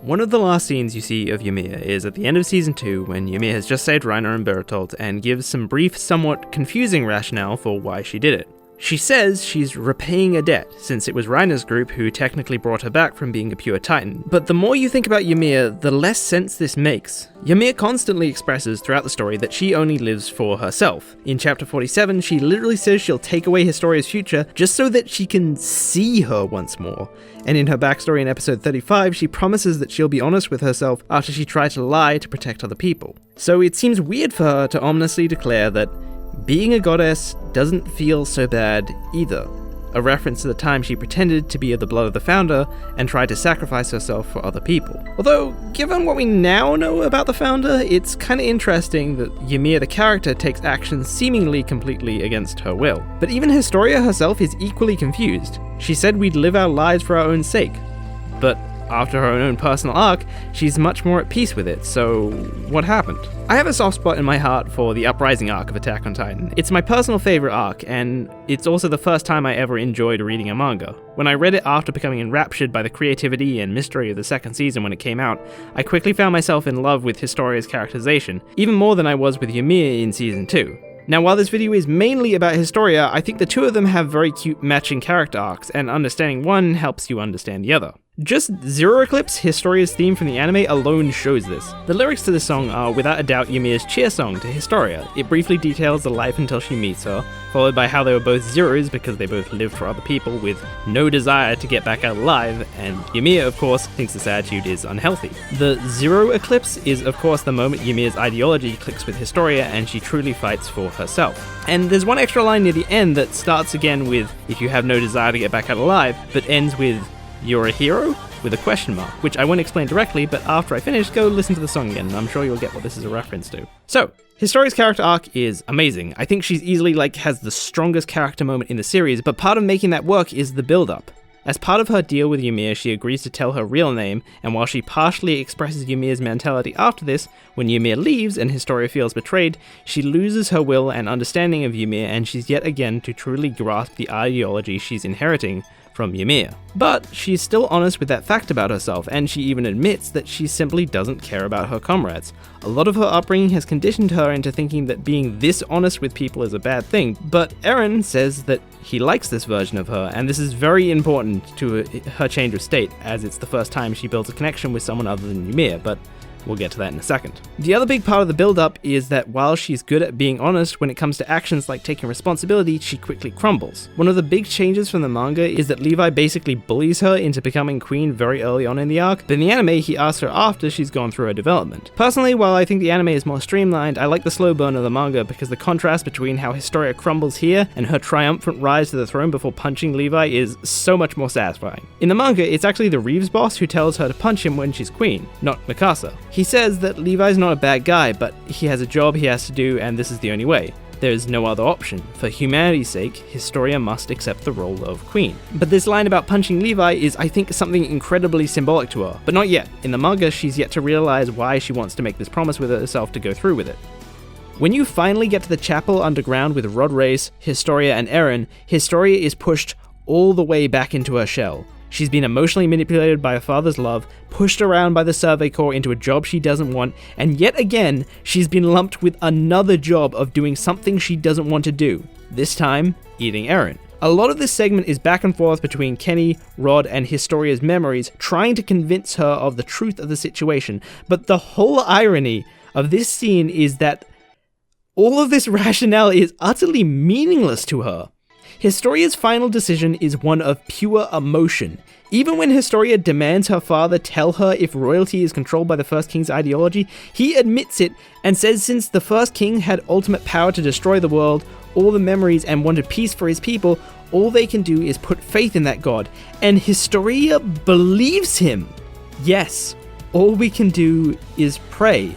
One of the last scenes you see of Ymir is at the end of Season 2 when Ymir has just saved Reiner and Bertolt and gives some brief, somewhat confusing rationale for why she did it. She says she's repaying a debt, since it was Reiner's group who technically brought her back from being a pure Titan. But the more you think about Ymir, the less sense this makes. Ymir constantly expresses throughout the story that she only lives for herself. In chapter 47, she literally says she'll take away Historia's future just so that she can see her once more. And in her backstory in episode 35, she promises that she'll be honest with herself after she tried to lie to protect other people. So it seems weird for her to ominously declare that being a goddess doesn't feel so bad either, a reference to the time she pretended to be of the blood of the founder and tried to sacrifice herself for other people. Although, given what we now know about the founder, it's kinda interesting that Ymir the character takes action seemingly completely against her will. But even Historia herself is equally confused. She said we'd live our lives for our own sake, but after her own personal arc, she's much more at peace with it, so what happened? I have a soft spot in my heart for the Uprising arc of Attack on Titan. It's my personal favorite arc, and it's also the first time I ever enjoyed reading a manga. When I read it after becoming enraptured by the creativity and mystery of the second season when it came out, I quickly found myself in love with Historia's characterization, even more than I was with Ymir in Season 2. Now, while this video is mainly about Historia, I think the two of them have very cute matching character arcs, and understanding one helps you understand the other. Just Zero Eclipse, Historia's theme from the anime, alone shows this. The lyrics to this song are without a doubt Ymir's cheer song to Historia. It briefly details the life until she meets her, followed by how they were both zeros because they both lived for other people with no desire to get back out alive, and Ymir, of course, thinks this attitude is unhealthy. The Zero Eclipse is, of course, the moment Ymir's ideology clicks with Historia and she truly fights for herself. And there's one extra line near the end that starts again with, if you have no desire to get back out alive, but ends with, "You're a hero?" with a question mark, which I won't explain directly, but after I finish, go listen to the song again, and I'm sure you'll get what this is a reference to. So, Historia's character arc is amazing. I think she's easily has the strongest character moment in the series, but part of making that work is the build-up. As part of her deal with Ymir, she agrees to tell her real name, and while she partially expresses Ymir's mentality after this, when Ymir leaves and Historia feels betrayed, she loses her will and understanding of Ymir, and she's yet again to truly grasp the ideology she's inheriting from Ymir. But she's still honest with that fact about herself, and she even admits that she simply doesn't care about her comrades. A lot of her upbringing has conditioned her into thinking that being this honest with people is a bad thing, but Eren says that he likes this version of her, and this is very important to her change of state, as it's the first time she builds a connection with someone other than Ymir, but we'll get to that in a second. The other big part of the build-up is that while she's good at being honest, when it comes to actions like taking responsibility, she quickly crumbles. One of the big changes from the manga is that Levi basically bullies her into becoming queen very early on in the arc, but in the anime, he asks her after she's gone through her development. Personally, while I think the anime is more streamlined, I like the slow burn of the manga because the contrast between how Historia crumbles here and her triumphant rise to the throne before punching Levi is so much more satisfying. In the manga, it's actually the Reeves boss who tells her to punch him when she's queen, not Mikasa. He says that Levi's not a bad guy, but he has a job he has to do, and this is the only way. There's no other option. For humanity's sake, Historia must accept the role of queen. But this line about punching Levi is, I think, something incredibly symbolic to her. But not yet. In the manga, she's yet to realize why she wants to make this promise with herself to go through with it. When you finally get to the chapel underground with Rod Race, Historia, and Eren, Historia is pushed all the way back into her shell. She's been emotionally manipulated by her father's love, pushed around by the Survey Corps into a job she doesn't want, and yet again, she's been lumped with another job of doing something she doesn't want to do. This time, eating Eren. A lot of this segment is back and forth between Kenny, Rod, and Historia's memories, trying to convince her of the truth of the situation, but the whole irony of this scene is that all of this rationale is utterly meaningless to her. Historia's final decision is one of pure emotion. Even when Historia demands her father tell her if royalty is controlled by the First King's ideology, he admits it and says since the First King had ultimate power to destroy the world, all the memories, and wanted peace for his people, all they can do is put faith in that god. And Historia believes him. Yes, all we can do is pray.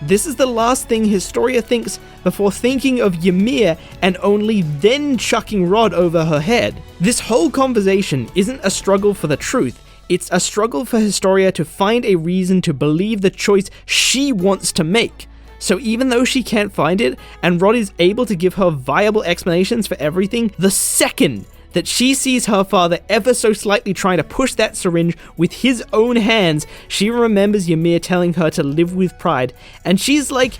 This is the last thing Historia thinks before thinking of Ymir and only then chucking Rod over her head. This whole conversation isn't a struggle for the truth, it's a struggle for Historia to find a reason to believe the choice she wants to make. So even though she can't find it, and Rod is able to give her viable explanations for everything, the second that she sees her father ever so slightly trying to push that syringe with his own hands, she remembers Ymir telling her to live with pride, and she's like,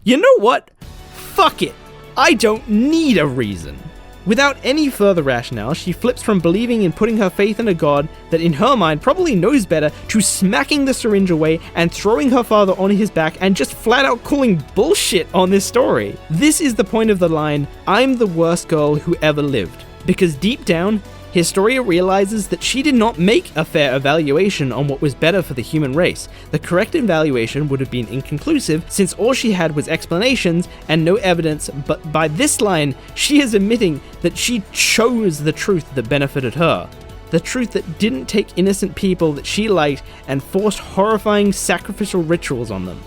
you know what? Fuck it. I don't need a reason. Without any further rationale, she flips from believing in putting her faith in a god that in her mind probably knows better to smacking the syringe away and throwing her father on his back and just flat out calling bullshit on this story. This is the point of the line, I'm the worst girl who ever lived. Because deep down, Historia realizes that she did not make a fair evaluation on what was better for the human race. The correct evaluation would have been inconclusive since all she had was explanations and no evidence, but by this line, she is admitting that she chose the truth that benefited her. The truth that didn't take innocent people that she liked and forced horrifying sacrificial rituals on them.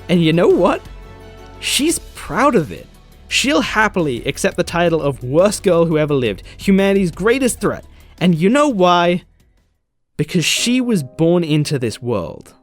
And you know what? She's proud of it. She'll happily accept the title of worst girl who ever lived, humanity's greatest threat. And you know why? Because she was born into this world.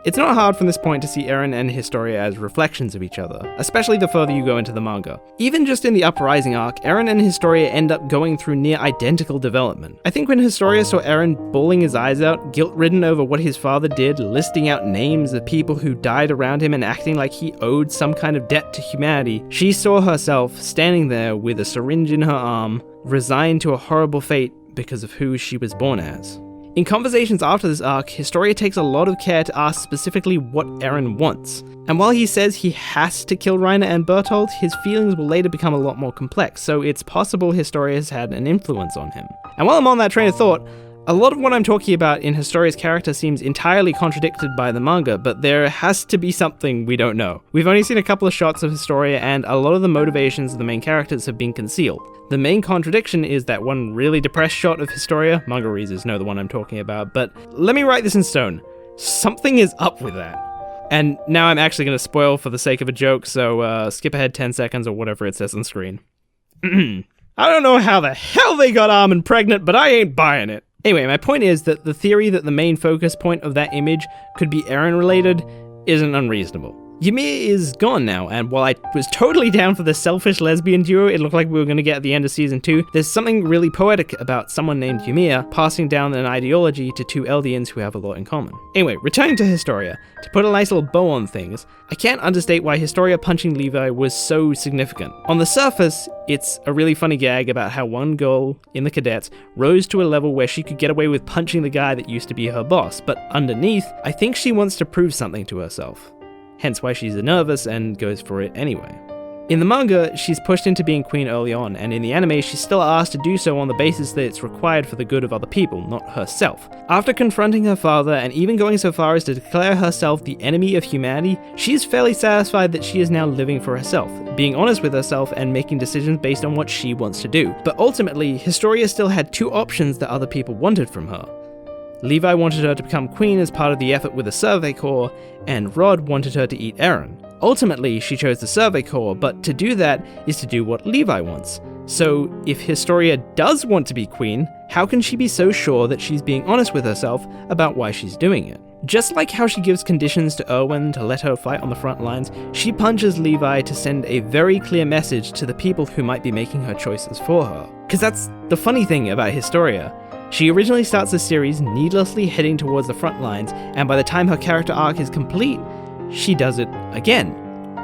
It's not hard from this point to see Eren and Historia as reflections of each other, especially the further you go into the manga. Even just in the Uprising arc, Eren and Historia end up going through near identical development. I think when Historia saw Eren bawling his eyes out, guilt-ridden over what his father did, listing out names of people who died around him and acting like he owed some kind of debt to humanity, she saw herself standing there with a syringe in her arm, resigned to a horrible fate because of who she was born as. In conversations after this arc, Historia takes a lot of care to ask specifically what Eren wants. And while he says he has to kill Reiner and Bertolt, his feelings will later become a lot more complex, so it's possible Historia has had an influence on him. And while I'm on that train of thought, a lot of what I'm talking about in Historia's character seems entirely contradicted by the manga, but there has to be something we don't know. We've only seen a couple of shots of Historia, and a lot of the motivations of the main characters have been concealed. The main contradiction is that one really depressed shot of Historia. Manga readers know the one I'm talking about, but let me write this in stone. Something is up with that. And now I'm actually going to spoil for the sake of a joke, so skip ahead 10 seconds or whatever it says on screen. I don't know how the hell they got Armin pregnant, but I ain't buying it. Anyway, my point is that the theory that the main focus point of that image could be Eren related isn't unreasonable. Ymir is gone now, and while I was totally down for the selfish lesbian duo it looked like we were going to get at the end of Season 2, there's something really poetic about someone named Ymir passing down an ideology to two Eldians who have a lot in common. Anyway, returning to Historia, to put a nice little bow on things, I can't understate why Historia punching Levi was so significant. On the surface, it's a really funny gag about how one girl in the cadets rose to a level where she could get away with punching the guy that used to be her boss, but underneath, I think she wants to prove something to herself. Hence why she's nervous and goes for it anyway. In the manga, she's pushed into being queen early on, and in the anime, she's still asked to do so on the basis that it's required for the good of other people, not herself. After confronting her father and even going so far as to declare herself the enemy of humanity, she's fairly satisfied that she is now living for herself, being honest with herself and making decisions based on what she wants to do. But ultimately, Historia still had two options that other people wanted from her. Levi wanted her to become queen as part of the effort with the Survey Corps, and Rod wanted her to eat Eren. Ultimately, she chose the Survey Corps, but to do that is to do what Levi wants. So, if Historia does want to be queen, how can she be so sure that she's being honest with herself about why she's doing it? Just like how she gives conditions to Erwin to let her fight on the front lines, she punches Levi to send a very clear message to the people who might be making her choices for her. Because that's the funny thing about Historia. She originally starts the series needlessly heading towards the front lines, and by the time her character arc is complete, she does it again.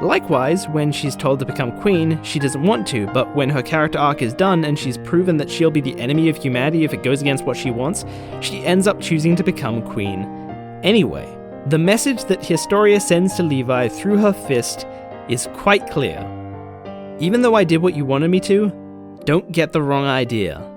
Likewise, when she's told to become queen, she doesn't want to, but when her character arc is done and she's proven that she'll be the enemy of humanity if it goes against what she wants, she ends up choosing to become queen anyway. The message that Historia sends to Levi through her fist is quite clear. Even though I did what you wanted me to, don't get the wrong idea.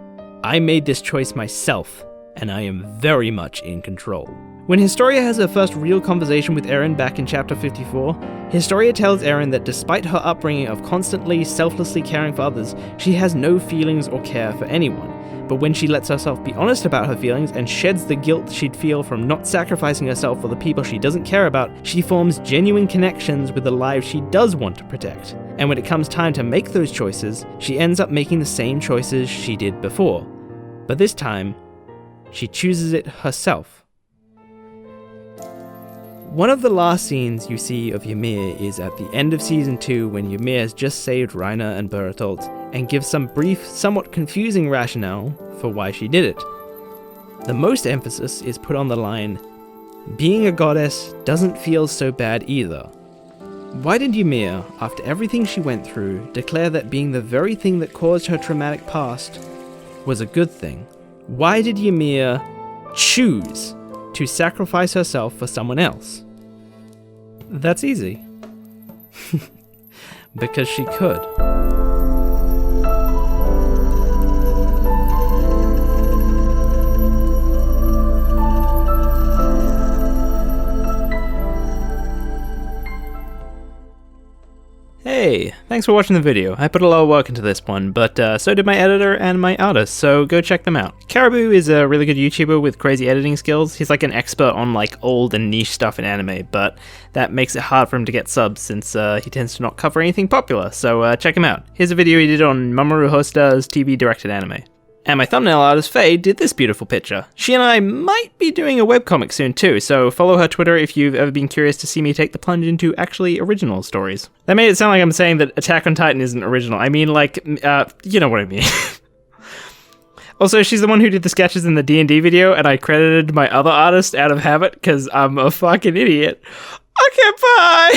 I made this choice myself, and I am very much in control. When Historia has her first real conversation with Eren back in chapter 54, Historia tells Eren that despite her upbringing of constantly, selflessly caring for others, she has no feelings or care for anyone. But when she lets herself be honest about her feelings and sheds the guilt she'd feel from not sacrificing herself for the people she doesn't care about, she forms genuine connections with the lives she does want to protect. And when it comes time to make those choices, she ends up making the same choices she did before. But this time, she chooses it herself. One of the last scenes you see of Ymir is at the end of Season 2 when Ymir has just saved Reiner and Bertolt, and give some brief, somewhat confusing rationale for why she did it. The most emphasis is put on the line, "Being a goddess doesn't feel so bad either." Why did Ymir, after everything she went through, declare that being the very thing that caused her traumatic past was a good thing? Why did Ymir choose to sacrifice herself for someone else? That's easy. Because she could. Hey, thanks for watching the video. I put a lot of work into this one, but so did my editor and my artist, so go check them out. Caribou is a really good YouTuber with crazy editing skills. He's like an expert on like old and niche stuff in anime, but that makes it hard for him to get subs since he tends to not cover anything popular, so check him out. Here's a video he did on Mamoru Hosoda's TV directed anime. And my thumbnail artist, Faye, did this beautiful picture. She and I might be doing a webcomic soon too, so follow her Twitter if you've ever been curious to see me take the plunge into actually original stories. That made it sound like I'm saying that Attack on Titan isn't original. I mean, like, you know what I mean. Also, she's the one who did the sketches in the D&D video, and I credited my other artist out of habit, because I'm a fucking idiot. Okay, bye!